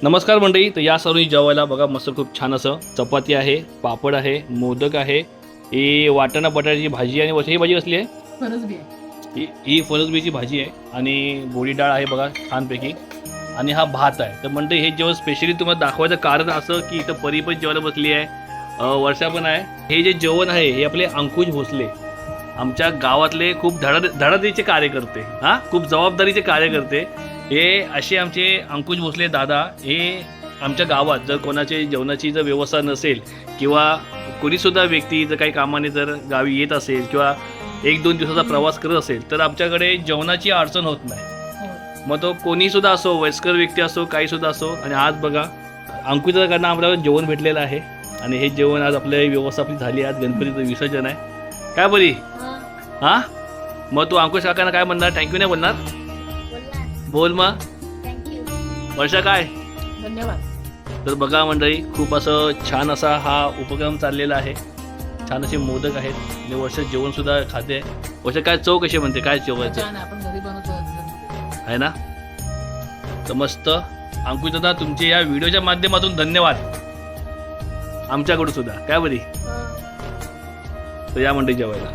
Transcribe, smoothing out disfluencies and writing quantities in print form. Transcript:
नमस्कार मंडळी. तर या सर्व जेवायला बघा मस्त खूप छान असं चपाती आहे, पापड आहे, मोदक आहे, ही वाटाणा बटाट्याची भाजी आणि ही भाजी कसली आहे? फरसबी आहे. ही फरसबीची भाजी आहे आणि गोडी डाळ आहे बघा छानपैकी, आणि हा भात आहे. तर मंडळी हे जेवण स्पेशली तुम्हाला दाखवायचं कारण असं की इथं परी पण जेवायला बसली आहे, वर्षा पण आहे. हे जे जेवण आहे हे आपले अंकुश भोसले, आमच्या गावातले खूप धडाधीचे कार्यकर्ते, हां खूप जबाबदारीचे कार्यकर्ते. हे असे आमचे अंकुश भोसले दादा. हे आमच्या गावात जर कोणाची जेवणाची जर व्यवस्था नसेल किंवा कोणीसुद्धा व्यक्ती जर काही कामाने जर गावी येत असेल किंवा 1-2 दिवसाचा प्रवास करत असेल तर आमच्याकडे जेवणाची अडचण होत नाही. मग तो कोणीसुद्धा असो, वयस्कर व्यक्ती असो, काहीसुद्धा असो. आणि आज बघा अंकुश दादाकडनं आपल्याला जेवण भेटलेलं आहे आणि हे जेवण आज आपल्या व्यवस्थापित झाली. आज गणपतीचं विसर्जन आहे. काय बरी हां, मग तू अंकुश काकांना काय म्हणणार? थँक्यू नाही बोलणार? बोल मग. वर्षा काय? धन्यवाद. तर बघा मंडळी खूप असं छान असा हा उपक्रम चाललेला आहे. छान असे मोदक आहेत आणि वर्ष जेवण सुद्धा खाते. वर्ष काय चव कशी म्हणते, काय जेवायचं छान आपण घरी बनवतो आहे ना? तर मस्त. अंकुश दादा तुमचे या व्हिडिओच्या माध्यमातून धन्यवाद आमच्याकडून सुद्धा. काय बरी? तर या मंडळी जेवायला.